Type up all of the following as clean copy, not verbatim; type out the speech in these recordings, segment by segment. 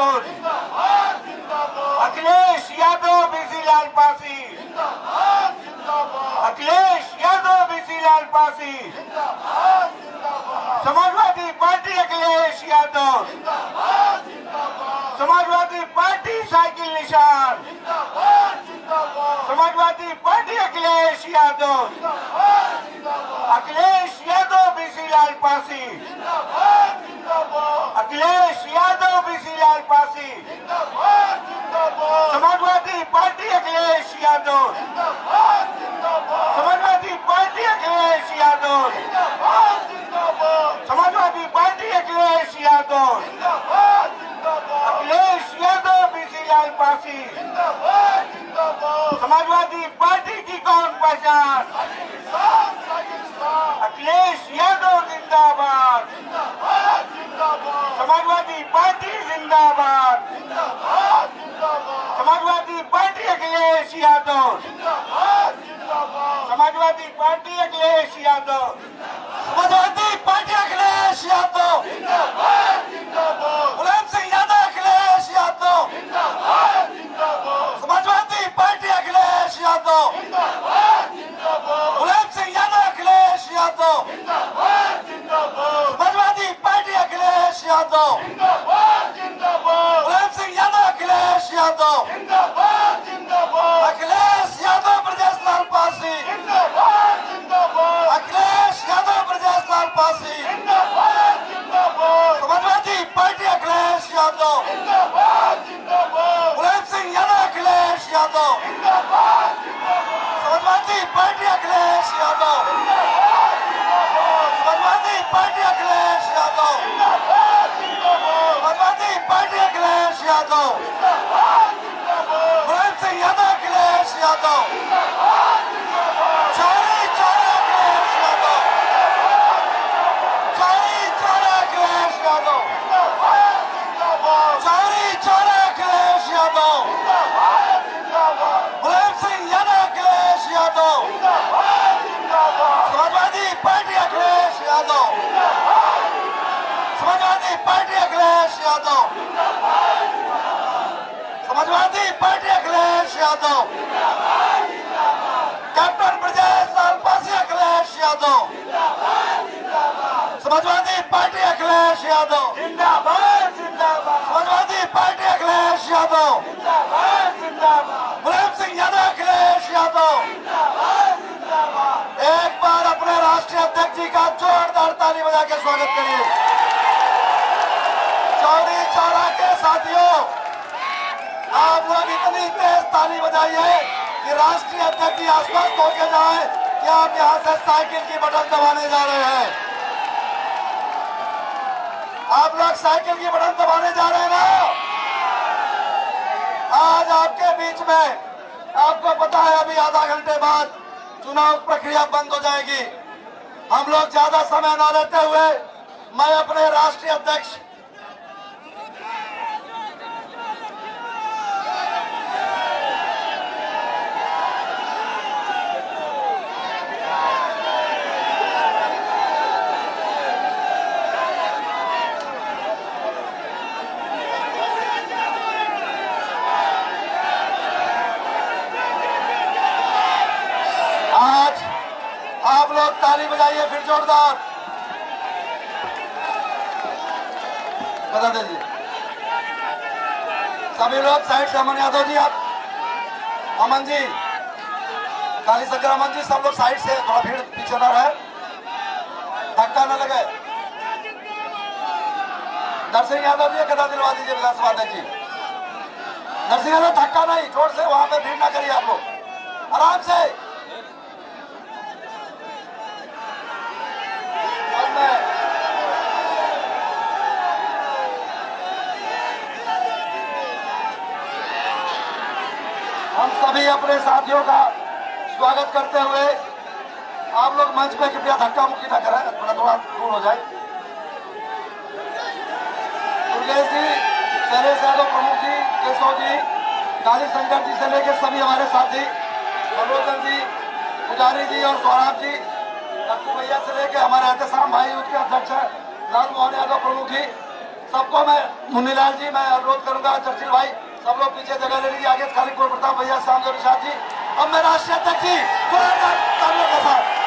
Yadav, Akhilesh Yadav, BC Lal Pasi, Akhilesh Yadav, BC Lal Pasi, Samajwadi Party Akhilesh Yadav, Samajwadi Party cycle निशान, Samajwadi Party Akhilesh Yadav, Akhilesh Yadav, BC Lal Pasi, Akhilesh Yadav, BC Lal Pasi, Samajwadi Party Akhilesh Yadav, Samajwadi Party Akhilesh Yadav, Samajwadi Party Akhilesh Yadav, Akhilesh Yadav, BC Lal Pasi, Samajwadi Party की कौन पहचान, अखिलेश यादव जिंदाबाद, समाजवादी पार्टी जिंदाबाद, Samajwadi Party Akhilesh Yadav, Samajwadi Party Akhilesh Yadav, Samajwadi Party Akhilesh Yadav, Mulayam Singh Yadav Akhilesh Yadav, Samajwadi Party Akhilesh Yadav, Mulayam Singh Yadav Akhilesh Yadav, Samajwadi Party Akhilesh Yadav, Mulayam Singh Yadav Akhilesh Yadav, Akhilesh Yadav Brajesh Lal Pasi, Akhilesh Yadav Brajesh Lal Pasi, Samajwadi Party Akhilesh Yadav, Mulayam Singh Yadav Akhilesh Yadav, Samajwadi Party Akhilesh Yadav, Samajwadi Party Akhilesh Yadav, Samajwadi Party Akhilesh Yadav, Mulayam Singh Yadav Akhilesh Yadav, Chauri Chaura Akhilesh Yadav, Chauri Chaura Akhilesh Yadav, Chauri Chaura Akhilesh Yadav, Mulayam Singh Yadav Akhilesh Yadav, Samajwadi Party Akhilesh Yadav, Samajwadi Party Akhilesh Yadav, Samajwadi Party Akhilesh Yadav, captain Brajesh Lal Pasi Akhilesh Yadav, Samajwadi Party Akhilesh Yadav जिंदाबाद, जिंदाबाद, Samajwadi Party Akhilesh Yadav जिंदाबाद, जिंदाबाद, मुलायम सिंह यादव अखिलेश यादव जिंदाबाद, जिंदाबाद। एक बार अपने राष्ट्रीय अध्यक्ष जी का जोरदार ताली बजा के स्वागत करिए। चौरी चौरा के साथियों, आप लोग इतनी तेज ताली बजाइए कि राष्ट्रीय अध्यक्ष जी आश्वस्त होकर जाए कि आप यहाँ से साइकिल की बटन दबाने जा रहे हैं। आप लोग साइकिल की बटन दबाने जा रहे हैं ना? आज आपके बीच में, आपको पता है अभी आधा घंटे बाद चुनाव प्रक्रिया बंद हो जाएगी। हम लोग ज्यादा समय न लेते हुए मैं अपने राष्ट्रीय अध्यक्ष ताली बजाइए फिर जोरदार बता दीजिए। सभी लोग साइड से, अमन यादव जी, आप अमन जी, काली शंकर अमन जी, सब लोग साइड से, थोड़ा भीड़ पीछे न रहे, धक्का न लगे। नरसिंह यादव जी कदा दिलवा दीजिए विधानसभा अध्यक्ष जी। नरसिंह यादव धक्का नहीं, जोर से, वहां पे भीड़ ना करिए आप लोग, आराम से। हम सभी अपने साथियों का स्वागत करते हुए आप लोग मंच पे कृपया धक्का मुक्की न करें, थोड़ा थोड़ा दूर हो जाए। दुर्गेश जी, शैलेश यादव प्रमुख जी, केशव जी, काली शंकर जी से लेकर सभी हमारे साथी, मनोरंजन जी, पुजारी जी और सौराब जी, लक्कू भैया से लेकर हमारे एहतसाम भाई, उसके अध्यक्ष लाल मोहन यादव प्रमुख जी, सबको मैं मुन्नीलाल जी मैं अनुरोध करूंगा, चर्चिल भाई सब लोग पीछे जगह ले लीजिए, आगे खाली कुंवर प्रताप भैया, श्याम निषाद जी। अब मैं राष्ट्रीय अध्यक्ष जी तालियों के साथ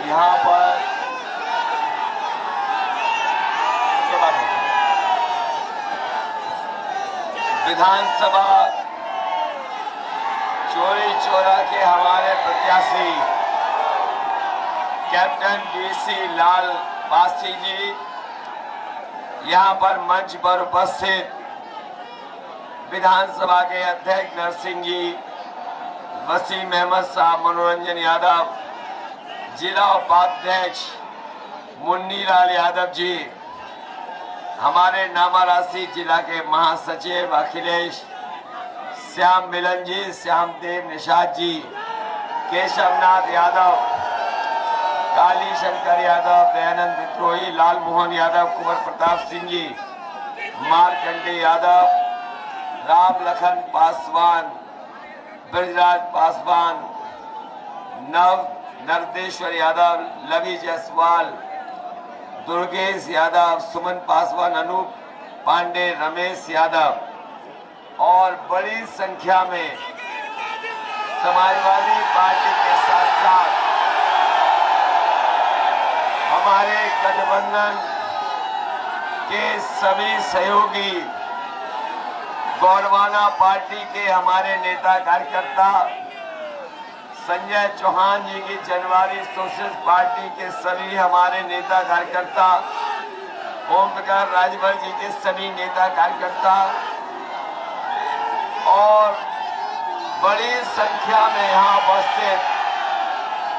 यहाँ पर विधानसभा चोरी चौरा के हमारे प्रत्याशी कैप्टन बीसी लाल बासी जी, यहाँ पर मंच पर उपस्थित विधानसभा के अध्यक्ष नरसिंह जी, वसीम अहमद साहब, मनोरंजन यादव, जिला उपाध्यक्ष मुन्नीलाल यादव जी, हमारे नामारासी जिला के महासचिव अखिलेश, श्याम मिलन जी, श्यामदेव निषाद जी, केशवनाथ यादव, काली शंकर यादव, दयानंद विद्रोही, लाल मोहन यादव, कुंवर प्रताप सिंह जी, मारकंडे यादव, राम लखन पासवान, ब्रजराज पासवान, नरदेश्वर यादव, लवी जायसवाल, दुर्गेश यादव, सुमन पासवान, अनूप पांडे, रमेश यादव और बड़ी संख्या में समाजवादी पार्टी के साथ साथ हमारे गठबंधन के सभी सहयोगी, गौरवाना पार्टी के हमारे नेता कार्यकर्ता, संजय चौहान जी की जनवारी सोशलिस्ट पार्टी के सभी हमारे नेता कार्यकर्ता, ओम प्रकाश राजभर जी के सभी नेता कार्यकर्ता और बड़ी संख्या में यहाँ उपस्थित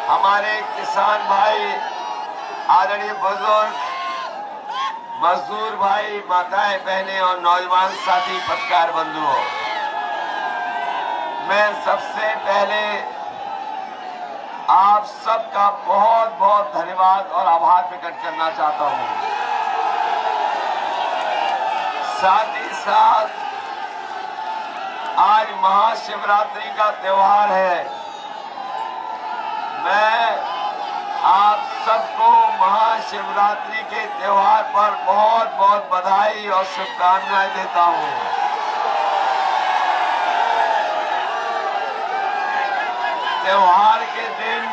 हमारे किसान भाई, आदरणीय बुजुर्ग, मजदूर भाई, माताएं, बहनें और नौजवान साथी पत्रकार बंधुओं, मैं सबसे पहले आप सबका बहुत बहुत धन्यवाद और आभार प्रकट करना चाहता हूं। साथ ही साथ आज महाशिवरात्रि का त्योहार है। मैं आप सबको महाशिवरात्रि के त्योहार पर बहुत बहुत बधाई और शुभकामनाएं देता हूं। त्योहार के दिन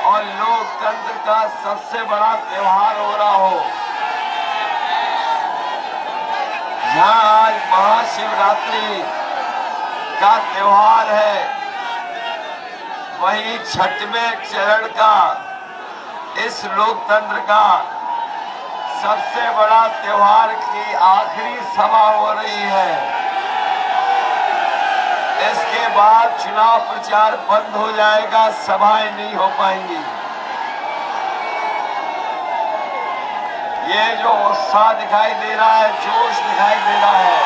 और लोकतंत्र का सबसे बड़ा त्योहार हो रहा हो, जहां आज महाशिवरात्रि का त्योहार है, वहीं छठवें चरण का इस लोकतंत्र का सबसे बड़ा त्योहार की आखिरी सभा हो रही है। इसके बाद चुनाव प्रचार बंद हो जाएगा, सभाएं नहीं हो पाएंगी। ये जो उत्साह दिखाई दे रहा है, जोश दिखाई दे रहा है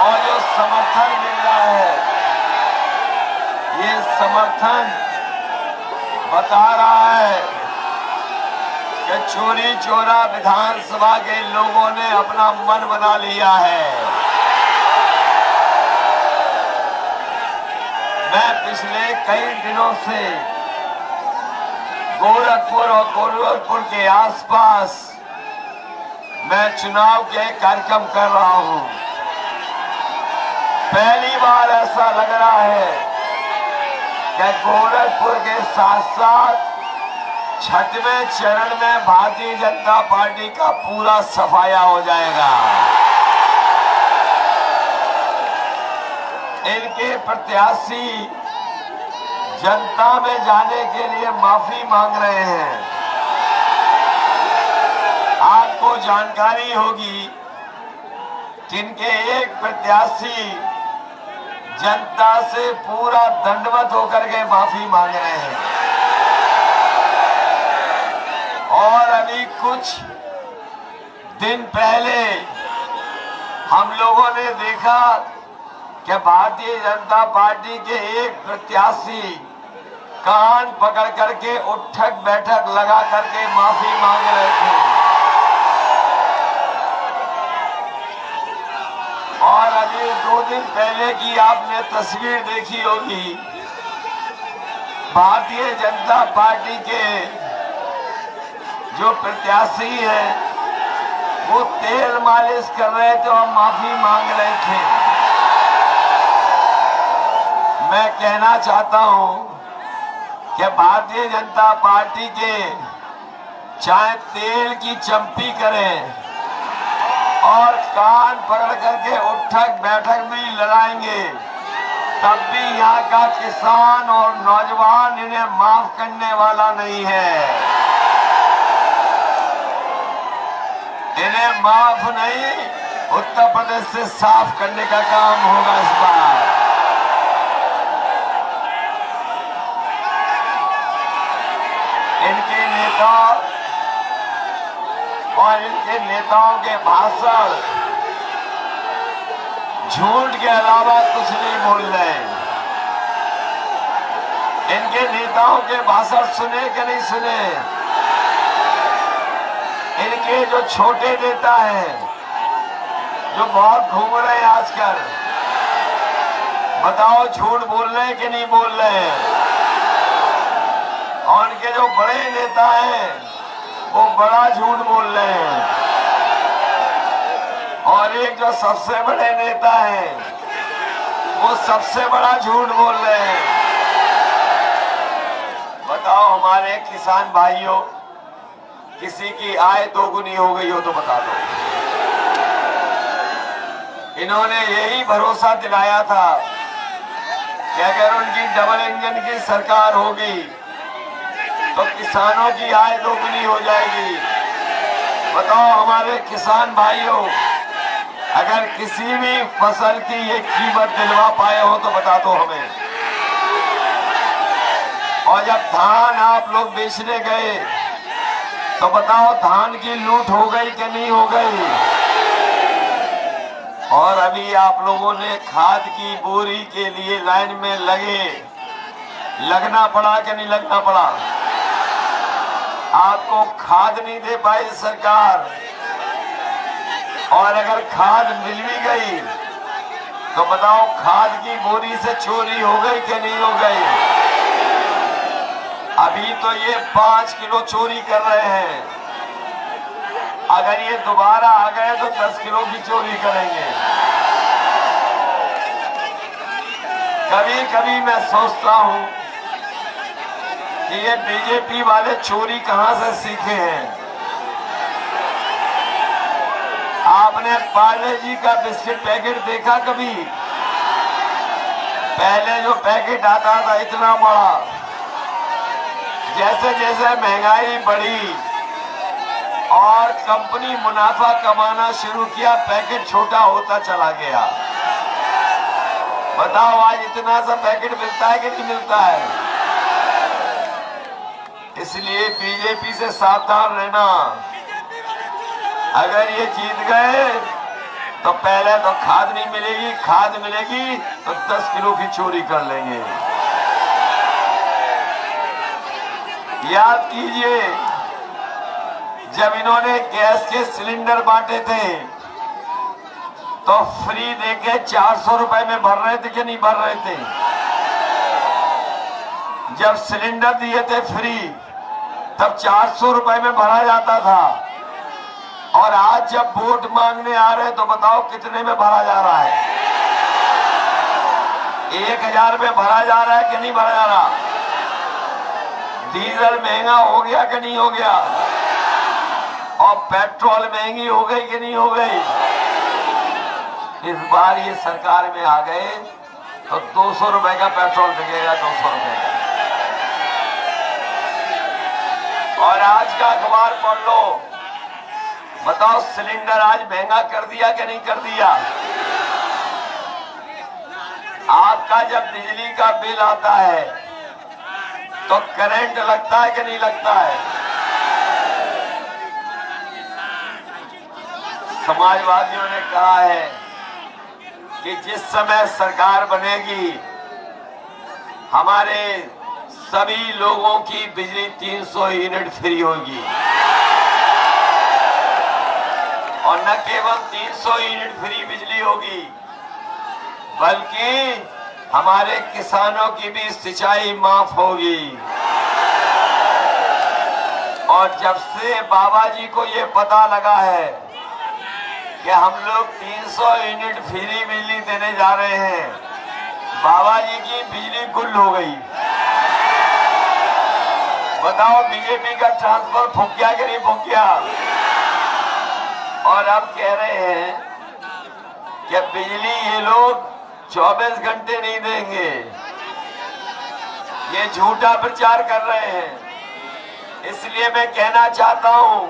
और जो समर्थन मिल रहा है, ये समर्थन बता रहा है कि चोरी चोरा विधानसभा के लोगों ने अपना मन बना लिया है। मैं पिछले कई दिनों से गोरखपुर और गोरखपुर के आसपास मैं चुनाव के कार्यक्रम कर रहा हूं। पहली बार ऐसा लग रहा है कि गोरखपुर के साथ साथ छठवें चरण में भारतीय जनता पार्टी का पूरा सफाया हो जाएगा। इनके प्रत्याशी जनता में जाने के लिए माफी मांग रहे हैं। आपको जानकारी होगी कि इनके एक प्रत्याशी जनता से पूरा दंडवत होकर के माफी मांग रहे हैं और अभी कुछ दिन पहले हम लोगों ने देखा कि भारतीय जनता पार्टी के एक प्रत्याशी कान पकड़ करके उठक बैठक लगा करके माफी मांग रहे थे और अभी 2 दिन पहले की आपने तस्वीर देखी होगी, भारतीय जनता पार्टी के जो प्रत्याशी हैं वो तेल मालिश कर रहे थे और माफी मांग रहे थे। मैं कहना चाहता हूं कि भारतीय जनता पार्टी के चाहे तेल की चंपी करें और कान पकड़ करके उठक बैठक भी लड़ाएंगे, तब भी यहाँ का किसान और नौजवान इन्हें माफ करने वाला नहीं है। इन्हें माफ नहीं, उत्तर प्रदेश से साफ करने का काम होगा इस बार। इनके नेता और इनके नेताओं के भाषण झूठ के अलावा कुछ नहीं बोल रहे। इनके नेताओं के भाषण सुने कि नहीं सुने? इनके जो छोटे नेता हैं जो बहुत घूम रहे हैं आजकल, बताओ झूठ बोल रहे हैं कि नहीं बोल रहे हैं? और इनके जो बड़े नेता हैं वो बड़ा झूठ बोल रहे हैं और एक जो सबसे बड़े नेता हैं वो सबसे बड़ा झूठ बोल रहे हैं। बताओ हमारे किसान भाइयों, किसी की आय दोगुनी हो गई हो तो बता दो। इन्होंने यही भरोसा दिलाया था कि अगर उनकी डबल इंजन की सरकार होगी तो किसानों की आय दोगुनी हो जाएगी। बताओ हमारे किसान भाइयों, अगर किसी भी फसल की ये कीमत दिलवा पाए हो तो बता दो हमें। और जब धान आप लोग बेचने गए तो बताओ धान की लूट हो गई कि नहीं हो गई? और अभी आप लोगों ने खाद की बोरी के लिए लाइन में लगना पड़ा कि नहीं लगना पड़ा? आपको खाद नहीं दे पाई सरकार, और अगर खाद मिल भी गई तो बताओ खाद की बोरी से चोरी हो गई कि नहीं हो गई? अभी तो ये 5 किलो चोरी कर रहे हैं, अगर ये दोबारा आ गए तो 10 किलो की चोरी करेंगे। कभी कभी मैं सोचता हूं कि ये बीजेपी वाले चोरी कहां से सीखे हैं। आपने पार्ले जी का बिस्किट पैकेट देखा कभी? पहले जो पैकेट आता था इतना बड़ा, जैसे जैसे महंगाई बढ़ी और कंपनी मुनाफा कमाना शुरू किया, पैकेट छोटा होता चला गया। बताओ आज इतना सा पैकेट मिलता है कि नहीं मिलता है? इसलिए बीजेपी से सावधान रहना। अगर ये जीत गए तो पहले तो खाद नहीं मिलेगी, खाद मिलेगी तो 10 किलो की चोरी कर लेंगे। याद कीजिए जब इन्होंने गैस के सिलेंडर बांटे थे तो फ्री देके 400 रुपए में भर रहे थे कि नहीं भर रहे थे? जब सिलेंडर दिए थे फ्री तब 400 रुपए में भरा जाता था, और आज जब वोट मांगने आ रहे तो बताओ कितने में भरा जा रहा है? 1000 में भरा जा रहा है कि नहीं भरा जा रहा? डीजल महंगा हो गया कि नहीं हो गया? और पेट्रोल महंगी हो गई कि नहीं हो गई? इस बार ये सरकार में आ गए तो 200 रुपए का पेट्रोल बिकेगा, 200 रुपए का। और आज का अखबार पढ़ लो, बताओ सिलेंडर आज महंगा कर दिया कि नहीं कर दिया? आपका जब बिजली का बिल आता है तो करंट लगता है कि नहीं लगता है? समाजवादियों ने कहा है कि जिस समय सरकार बनेगी हमारे सभी लोगों की बिजली 300 यूनिट फ्री होगी। और न केवल 300 यूनिट फ्री बिजली होगी बल्कि हमारे किसानों की भी सिंचाई माफ होगी। और जब से बाबा जी को ये पता लगा है कि हम लोग 300 यूनिट फ्री बिजली देने जा रहे हैं, बाबा जी की बिजली गुल हो गई। बताओ बीजेपी का ट्रांसफर फूक गया कि नहीं फूक गया? और अब कह रहे हैं कि बिजली ये लोग 24 घंटे नहीं देंगे। ये झूठा प्रचार कर रहे हैं। इसलिए मैं कहना चाहता हूं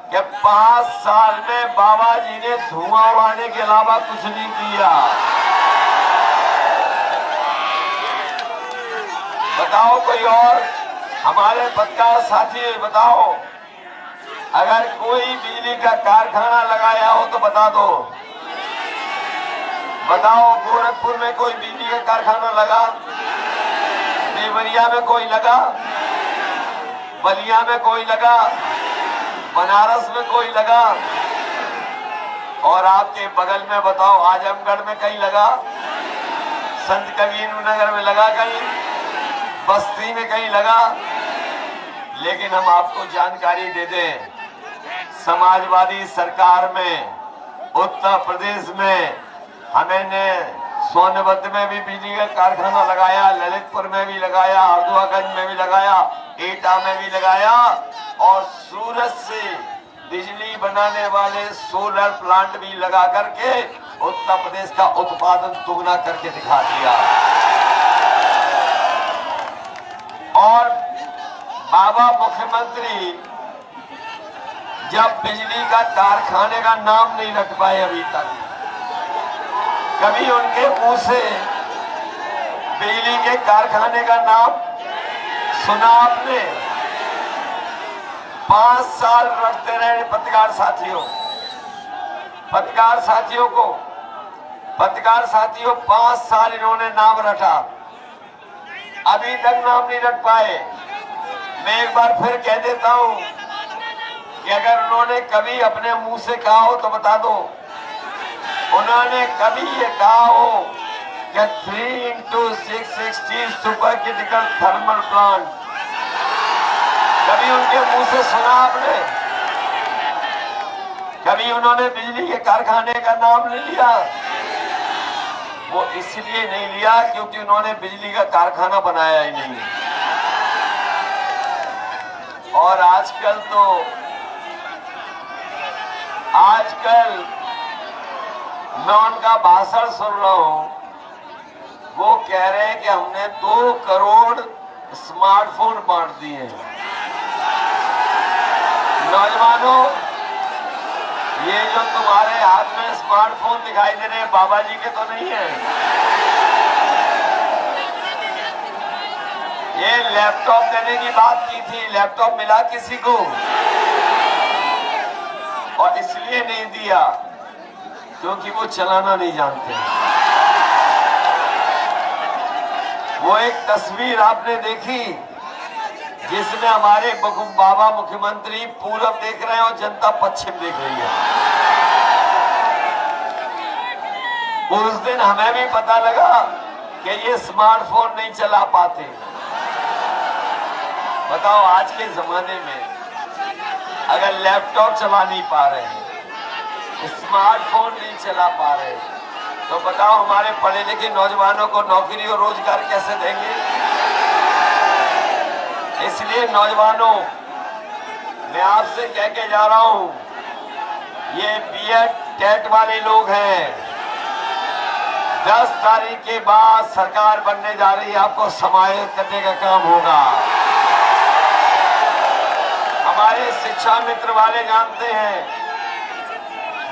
कि 5 साल में बाबा जी ने धुआं उड़ाने के अलावा कुछ नहीं किया। बताओ कोई और हमारे पत्रकार साथी बताओ, अगर कोई बिजली का कारखाना लगाया हो तो बता दो। बताओ गोरखपुर में कोई बिजली का कारखाना लगा? देवरिया में कोई लगा? बलिया में कोई लगा? बनारस में कोई लगा? और आपके बगल में बताओ आजमगढ़ में कहीं लगा? संत कबीर नगर में लगा? कहीं बस्ती में कहीं लगा? लेकिन हम आपको जानकारी दे दें, समाजवादी सरकार में उत्तर प्रदेश में हमने सोनभद्र में भी बिजली का कारखाना लगाया, ललितपुर में भी लगाया, हरदुआगंज में भी लगाया, एटा में भी लगाया और सूरत से बिजली बनाने वाले सोलर प्लांट भी लगा करके उत्तर प्रदेश का उत्पादन दुगना करके दिखा दिया। और बाबा मुख्यमंत्री जब बिजली का कारखाने का नाम नहीं रख पाए अभी तक, कभी उनके मुंह से बिजली के कारखाने का नाम सुना आपने? 5 साल रटते रहे पत्रकार साथियों 5 साल इन्होंने नाम रटा, अभी तक नाम नहीं रख पाए। मैं एक बार फिर कह देता हूं कि अगर उन्होंने कभी अपने मुंह से कहा हो तो बता दो। उन्होंने कभी ये कहा हो कि 3x660 super critical thermal plant, कभी उनके मुंह से सुना आपने? कभी उन्होंने बिजली के कारखाने का नाम नहीं लिया? वो इसलिए नहीं लिया क्योंकि उन्होंने बिजली का कारखाना बनाया ही नहीं। और आजकल मैं उनका भाषण सुन रहा हूं, वो कह रहे हैं कि हमने 2 करोड़ स्मार्टफोन बांट दिए हैं। नौजवानों, ये जो तुम्हारे हाथ में स्मार्टफोन दिखाई दे रहे हैं बाबा जी के तो नहीं है। ये लैपटॉप देने की बात की थी, लैपटॉप मिला किसी को? और इसलिए नहीं दिया क्योंकि वो चलाना नहीं जानते। वो एक तस्वीर आपने देखी जिसमें हमारे बाबा मुख्यमंत्री पूरब देख रहे हैं और जनता पश्चिम देख रही है। उस दिन हमें भी पता लगा कि ये स्मार्टफोन नहीं चला पाते। बताओ आज के जमाने में अगर लैपटॉप चला नहीं पा रहे हैं, स्मार्टफोन नहीं चला पा रहे, तो बताओ हमारे पढ़े लिखे नौजवानों को नौकरी और रोजगार कैसे देंगे? इसलिए नौजवानों, मैं आपसे कह के जा रहा हूं, ये बीएड टेट वाले लोग हैं, 10 तारीख के बाद सरकार बनने जा रही है, आपको समाहित करने का काम होगा। हमारे शिक्षा मित्र वाले जानते हैं,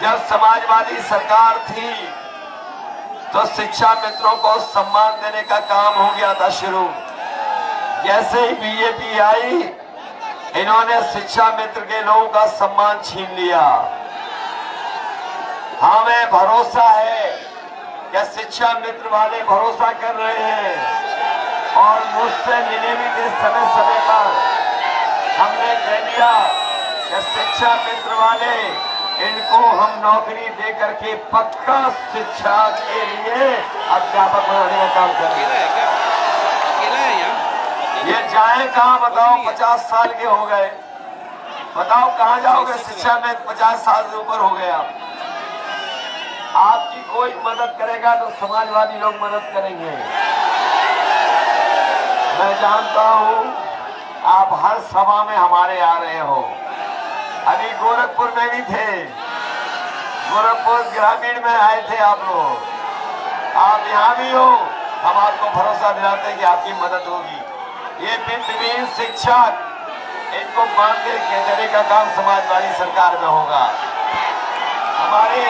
जब समाजवादी सरकार थी तो शिक्षा मित्रों को सम्मान देने का काम हो गया था शुरू। जैसे ही बीजेपी आई, इन्होंने शिक्षा मित्र के लोगों का सम्मान छीन लिया। हमें भरोसा है क्या शिक्षा मित्र वाले भरोसा कर रहे हैं और मुझसे मिले भी थे समय समय पर। हमने कह दिया कि शिक्षा मित्र वाले इनको हम नौकरी दे करके पक्का शिक्षा के लिए अध्यापक बनाने का काम करेंगे। ये जाए कहाँ बताओ? 50 साल के हो गए, बताओ कहाँ जाओगे? शिक्षा में 50 साल से ऊपर हो गया। आपकी कोई मदद करेगा तो समाजवादी लोग मदद करेंगे। मैं जानता हूँ आप हर सभा में हमारे आ रहे हो। अभी गोरखपुर में भी थे, गोरखपुर ग्रामीण में आए थे आप लोग। आप यहाँ भी हो, हम आपको भरोसा दिलाते हैं कि आपकी मदद होगी। ये बिंदुहीन शिक्षक, इनको मानदेय के देने का काम समाजवादी सरकार में होगा। हमारे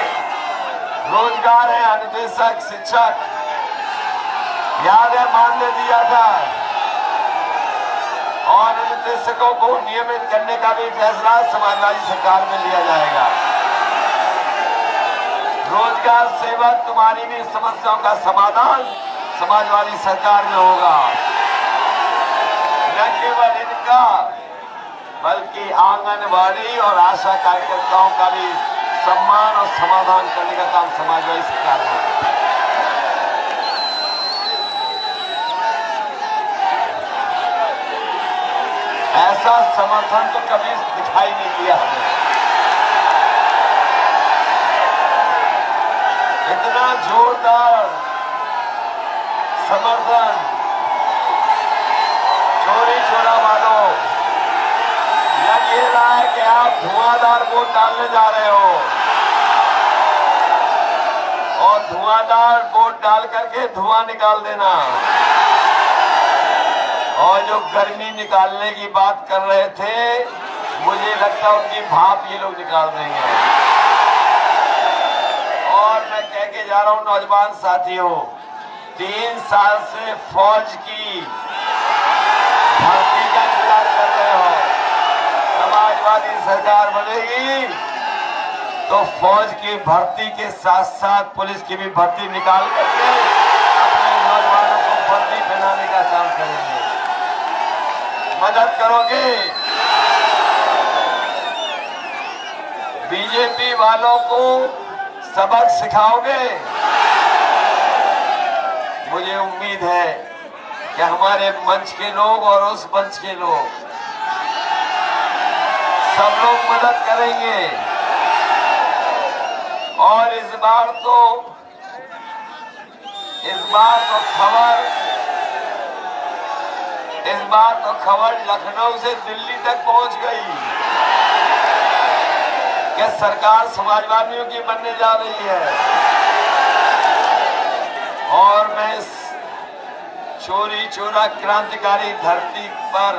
रोजगार है अनुदेशक शिक्षक, याद है मानदेय दिया था, और अनुदेशकों को नियमित करने का भी फैसला समाजवादी सरकार में लिया जाएगा। रोजगार सेवक, तुम्हारी भी समस्याओं का समाधान समाजवादी सरकार में होगा। न केवल इनका बल्कि आंगनबाड़ी और आशा कार्यकर्ताओं का भी सम्मान और समाधान करने का काम समाजवादी सरकार में होगा। ऐसा समर्थन तो कभी दिखाई नहीं दिया हमने। इतना जोरदार समर्थन चोरी चोरा वालों, लग ये रहा है कि आप धुआंधार वोट डालने जा रहे हो और धुआंधार वोट डाल करके धुआं निकाल देना। और जो गर्मी निकालने की बात कर रहे थे, मुझे लगता है उनकी भाप ये लोग निकाल देंगे। और मैं कह के जा रहा हूं नौजवान साथियों, 3 साल से फौज की भर्ती का इंतजार कर रहे हो। समाजवादी सरकार बनेगी तो फौज की भर्ती के साथ साथ पुलिस की भी भर्ती निकाल करके अपने नौजवानों को वर्दी पहनाने का काम करेंगे। मदद करोगे? बीजेपी वालों को सबक सिखाओगे? मुझे उम्मीद है कि हमारे मंच के लोग और उस मंच के लोग सब लोग मदद करेंगे। और इस बार तो खबर लखनऊ से दिल्ली तक पहुंच गई कि सरकार समाजवादियों की बनने जा रही है। और मैं इस चोरी चोरा क्रांतिकारी धरती पर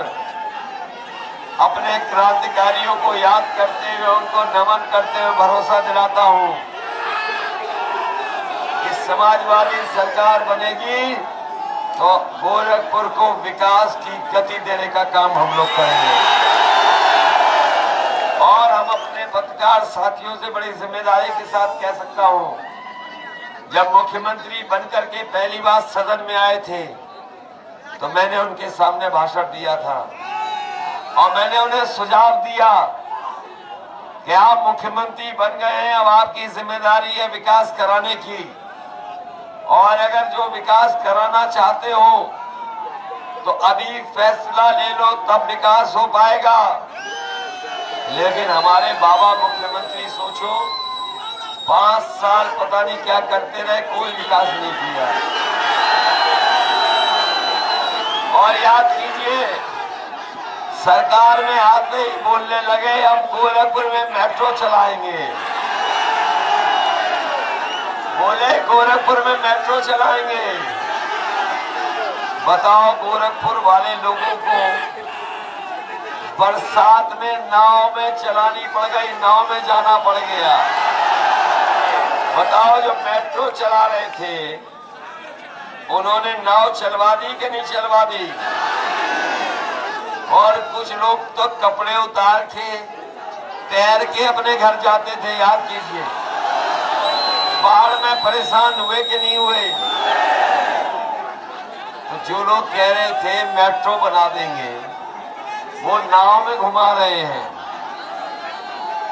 अपने क्रांतिकारियों को याद करते हुए, उनको नमन करते हुए भरोसा दिलाता हूं कि समाजवादी सरकार बनेगी तो गोरखपुर को विकास की गति देने का काम हम लोग करेंगे। और हम अपने पत्रकार साथियों से बड़ी जिम्मेदारी के साथ कह सकता हूं, जब मुख्यमंत्री बनकर के पहली बार सदन में आए थे तो मैंने उनके सामने भाषण दिया था और मैंने उन्हें सुझाव दिया कि आप मुख्यमंत्री बन गए हैं, अब आपकी जिम्मेदारी है विकास कराने की। और अगर जो विकास कराना चाहते हो तो अभी फैसला ले लो, तब विकास हो पाएगा। लेकिन हमारे बाबा मुख्यमंत्री सोचो 5 साल पता नहीं क्या करते रहे, कोई विकास नहीं किया। और याद कीजिए, सरकार में आते ही बोलने लगे हम गोरखपुर में मेट्रो चलाएंगे। बोले गोरखपुर में मेट्रो चलाएंगे। बताओ गोरखपुर वाले लोगों को बरसात में नाव में चलानी पड़ गई, नाव में जाना पड़ गया। बताओ जो मेट्रो चला रहे थे उन्होंने नाव चलवा दी कि नहीं चलवा दी? और कुछ लोग तो कपड़े उतार के तैर के अपने घर जाते थे, याद कीजिए। बाढ़ में में परेशान हुए कि नहीं हुए? तो जो लोग कह रहे थे मेट्रो बना देंगे, वो नाव में घुमा रहे हैं।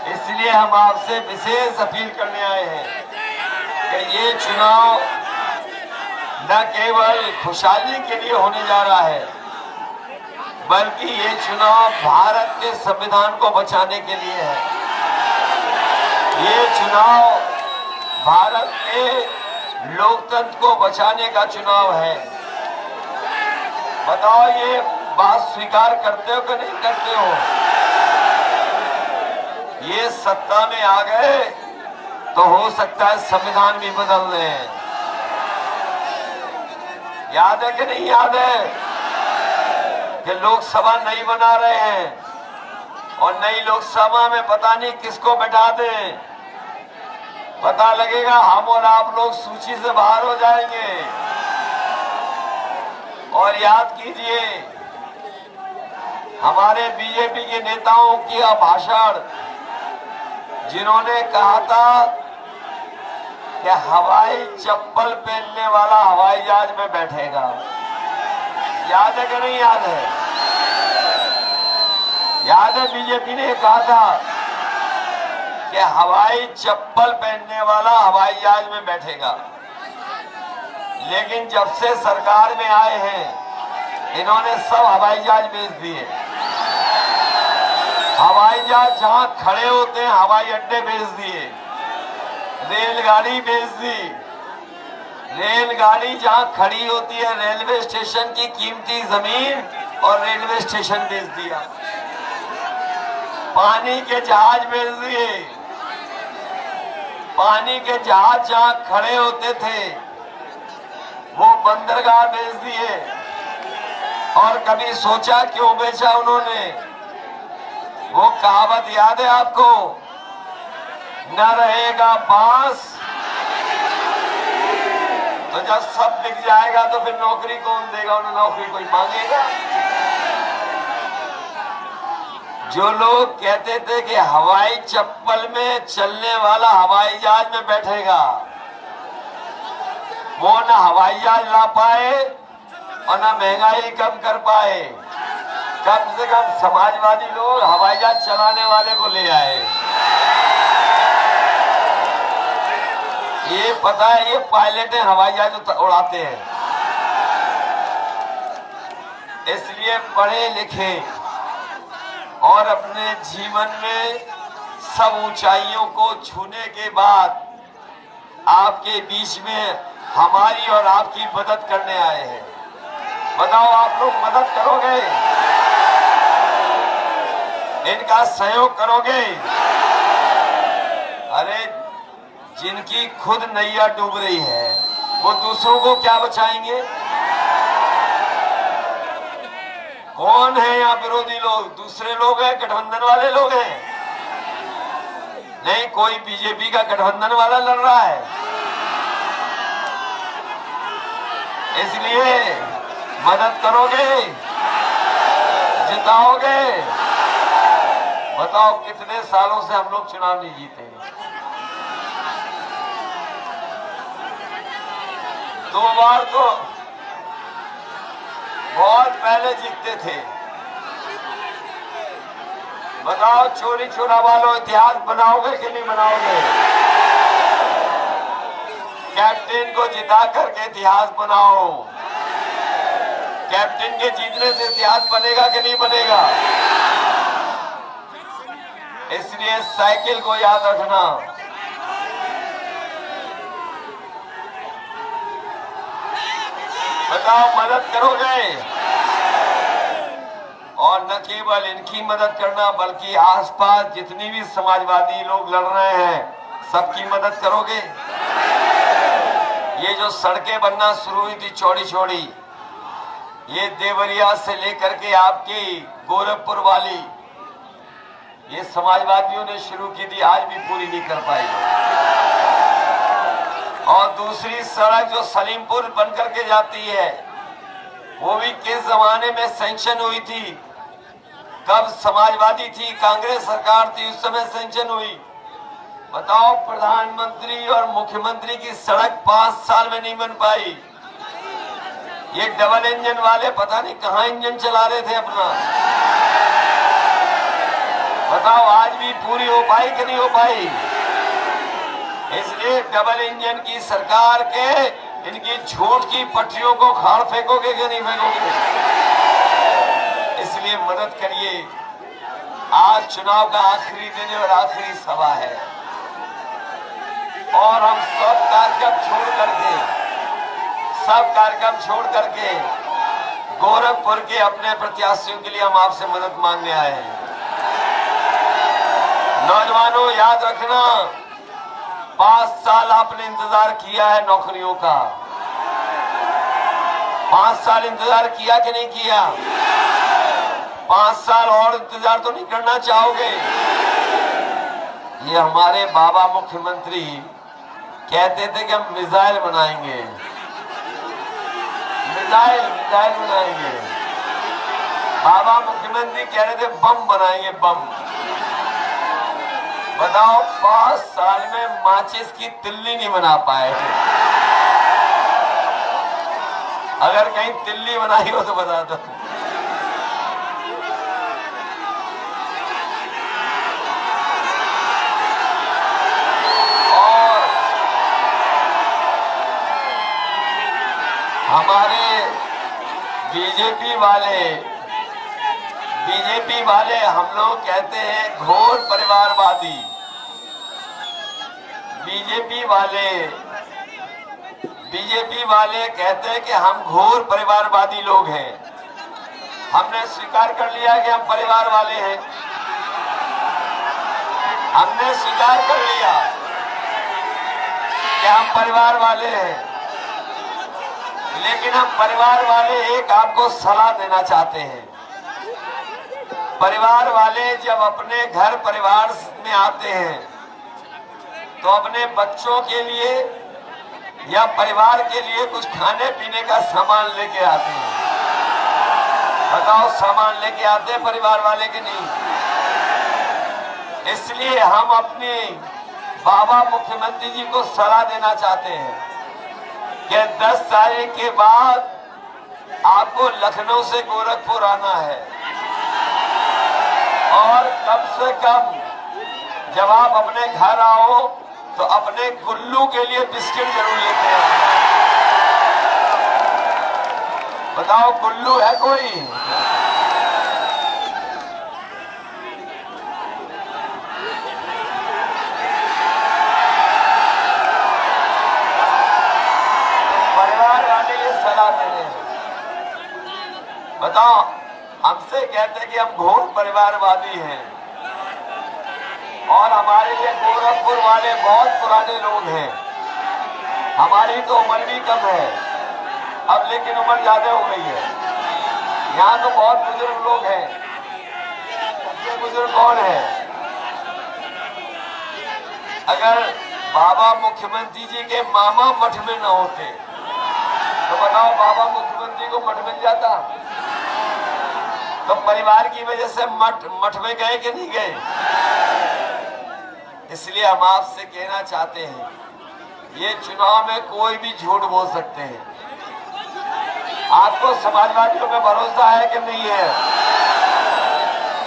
इसलिए हम आपसे विशेष अपील करने आए हैं कि ये चुनाव न केवल खुशहाली के लिए होने जा रहा है, बल्कि ये चुनाव भारत के संविधान को बचाने के लिए है। ये चुनाव भारत के लोकतंत्र को बचाने का चुनाव है। बताओ, ये बात स्वीकार करते हो कि नहीं करते हो? ये सत्ता में आ गए तो हो सकता है संविधान भी बदल दें। याद है कि नहीं याद है कि लोकसभा नहीं बना रहे हैं और नई लोकसभा में पता नहीं किसको बैठा दें। पता लगेगा हम और आप लोग सूची से बाहर हो जाएंगे। और याद कीजिए, हमारे बीजेपी के नेताओं की भाषण, जिन्होंने कहा था कि हवाई चप्पल पहनने वाला हवाई जहाज में बैठेगा। याद है कि नहीं याद है? याद है बीजेपी ने कहा था कि हवाई चप्पल पहनने वाला हवाई जहाज में बैठेगा। लेकिन जब से सरकार में आए हैं, इन्होंने सब हवाई जहाज बेच दिए। हवाई जहाज जहां खड़े होते हैं हवाई अड्डे बेच दिए, रेलगाड़ी बेच दी। रेलगाड़ी जहां खड़ी होती है रेलवे स्टेशन की कीमती जमीन और रेलवे स्टेशन बेच दिया। पानी के जहाज बेच दिए। पानी के जहाज जहां खड़े होते थे वो बंदरगाह बेच दिए। और कभी सोचा क्यों बेचा उन्होंने? वो कहावत याद है आपको, न रहेगा बांस तो जब सब बिक जाएगा तो फिर नौकरी कौन देगा? उन्हें नौकरी कोई मांगेगा? जो लोग कहते थे कि हवाई चप्पल में चलने वाला हवाई जहाज में बैठेगा, वो न हवाई जहाज ला पाए और न महंगाई कम कर पाए। कम से कम समाजवादी लोग हवाई जहाज चलाने वाले को ले आए। ये पता है, ये पायलट हवाई जहाज उड़ाते हैं। इसलिए पढ़े लिखे और अपने जीवन में सब ऊंचाइयों को छूने के बाद आपके बीच में हमारी और आपकी मदद करने आए हैं। बताओ, आप लोग मदद करोगे? इनका सहयोग करोगे? अरे, जिनकी खुद नैया डूब रही है वो दूसरों को क्या बचाएंगे? कौन है यहाँ विरोधी लोग? दूसरे लोग हैं, गठबंधन वाले लोग हैं। नहीं, कोई बीजेपी का गठबंधन वाला लड़ रहा है। इसलिए मदद करोगे, जिताओगे? बताओ, कितने सालों से हम लोग चुनाव नहीं जीते? 2 बार तो बहुत पहले जीतते थे। बताओ, चोरी चोरा वालों इतिहास बनाओगे कि नहीं बनाओगे? कैप्टन को जिता करके इतिहास बनाओ। कैप्टन के जीतने से इतिहास बनेगा कि नहीं बनेगा? इसलिए साइकिल को याद रखना। बताओ, मदद करोगे? और न केवल इनकी मदद करना, बल्कि आसपास जितनी भी समाजवादी लोग लड़ रहे हैं सबकी मदद करोगे? ये जो सड़कें बनना शुरू हुई थी चौड़ी चौड़ी, ये देवरिया से लेकर के आपकी गोरखपुर वाली, ये समाजवादियों ने शुरू की थी, आज भी पूरी नहीं कर पाई। और दूसरी सड़क जो सलीमपुर बन करके जाती है, वो भी किस जमाने में सैंक्शन हुई थी? कब समाजवादी थी, कांग्रेस सरकार थी, उस समय सैंक्शन हुई। बताओ, प्रधानमंत्री और मुख्यमंत्री की सड़क 5 साल में नहीं बन पाई। ये डबल इंजन वाले पता नहीं कहां इंजन चला रहे थे अपना। बताओ, आज भी पूरी हो पाई कि नहीं हो पाई? इसलिए डबल इंजन की सरकार के इनकी झूठ की पटरियों को खाड़ फेंकोगे कि नहीं फेंकोगे? इसलिए मदद करिए। आज चुनाव का आखिरी दिन और आखिरी सभा है और हम सब कार्यक्रम छोड़ करके गोरखपुर के अपने प्रत्याशियों के लिए हम आपसे मदद मांगने आए हैं। नौजवानों, याद रखना, 5 साल आपने इंतजार किया है नौकरियों का। 5 साल इंतजार किया कि नहीं किया? 5 साल और इंतजार तो नहीं करना चाहोगे? ये हमारे बाबा मुख्यमंत्री कहते थे कि हम मिसाइल बनाएंगे, मिसाइल बनाएंगे। बाबा मुख्यमंत्री कह रहे थे बम बनाएंगे, बम। बताओ, 5 साल में माचिस की तिल्ली नहीं बना पाए। अगर कहीं तिल्ली बनाई हो तो बता दो। और हमारे बीजेपी वाले हम लोग कहते हैं घोर परिवारवादी। बीजेपी वाले कहते हैं कि हम घोर परिवारवादी लोग हैं। हमने स्वीकार कर लिया कि हम परिवार वाले हैं। हमने स्वीकार कर लिया कि हम परिवार वाले हैं। लेकिन हम परिवार वाले एक आपको सलाह देना चाहते हैं। परिवार वाले जब अपने घर परिवार में आते हैं तो अपने बच्चों के लिए या परिवार के लिए कुछ खाने पीने का सामान लेके आते हैं। बताओ, सामान लेके आते हैं परिवार वाले के नहीं? इसलिए हम अपने बाबा मुख्यमंत्री जी को सलाह देना चाहते हैं कि 10 तारीख के बाद आपको लखनऊ से गोरखपुर आना है और कम से कम जब आप अपने घर आओ तो अपने गुल्लू के लिए बिस्किट जरूर लेते आना। बताओ, गुल्लू है कोई? परिवार वाले ये सलाह दे रहे हैं। बताओ, हमसे कहते हैं कि हम घोर परिवारवादी हैं और हमारे लिए गोरखपुर वाले बहुत पुराने लोग हैं। हमारी तो उम्र भी कम है अब, लेकिन उम्र ज्यादा हो गई है। यहाँ तो बहुत बुजुर्ग लोग हैं। सबसे बुजुर्ग कौन है? अगर बाबा मुख्यमंत्री जी के मामा मठ में न होते तो बताओ, बाबा मुख्यमंत्री को मठ मिल जाता? तो परिवार की वजह से मठ में गए कि नहीं गए? इसलिए हम आपसे कहना चाहते हैं, ये चुनाव में कोई भी झूठ बोल सकते हैं। आपको समाजवादियों पे भरोसा है कि नहीं है?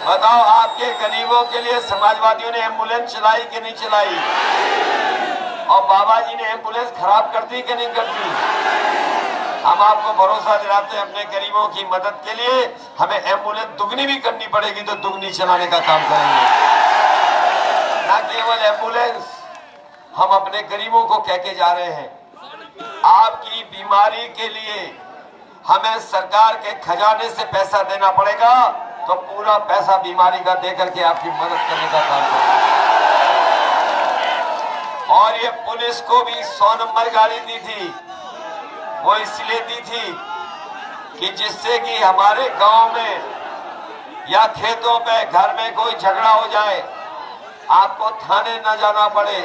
बताओ, आपके गरीबों के लिए समाजवादियों ने एम्बुलेंस चलाई कि नहीं चलाई? और बाबा जी ने एम्बुलेंस खराब कर दी कि नहीं कर दी? हम आपको भरोसा दिलाते हैं, अपने गरीबों की मदद के लिए हमें एम्बुलेंस दुगनी भी करनी पड़ेगी तो दुगनी चलाने का काम करेंगे। न केवल एम्बुलेंस, हम अपने गरीबों को कह के जा रहे हैं, आपकी बीमारी के लिए हमें सरकार के खजाने से पैसा देना पड़ेगा तो पूरा पैसा बीमारी का देकर के आपकी मदद करने का काम करेंगे। और ये पुलिस को भी 100 नंबर गाड़ी दी थी, वो इसलिए दी थी कि जिससे कि हमारे गांव में या खेतों पे घर में कोई झगड़ा हो जाए, आपको थाने न जाना पड़े,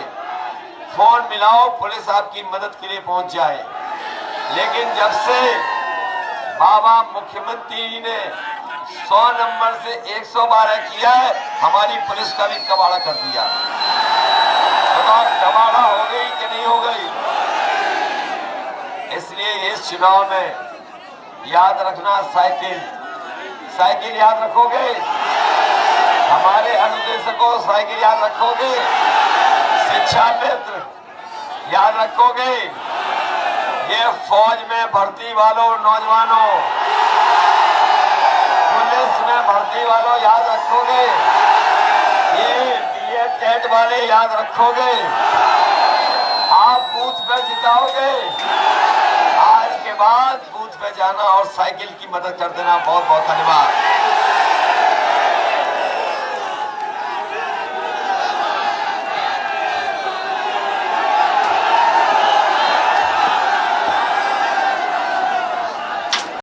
फोन मिलाओ, पुलिस आपकी मदद के लिए पहुंच जाए। लेकिन जब से बाबा मुख्यमंत्री जी ने 100 नंबर से 112 किया है, हमारी पुलिस का भी कबाड़ा कर दिया। बताओ टमाड़ा हो गई कि नहीं हो गई? इसलिए इस चुनाव में याद रखना, साइकिल साइकिल याद रखोगे? हमारे अनुदेशकों साइकिल याद रखोगे? शिक्षा मित्र याद रखोगे? ये फौज में भर्ती वालों नौजवानों, पुलिस में भर्ती वालों याद रखोगे? ये बीएड टेट वाले याद रखोगे? आप बूथ पे जिताओगे? आज के बाद बूथ पे जाना और साइकिल की मदद कर देना। बहुत बहुत धन्यवाद।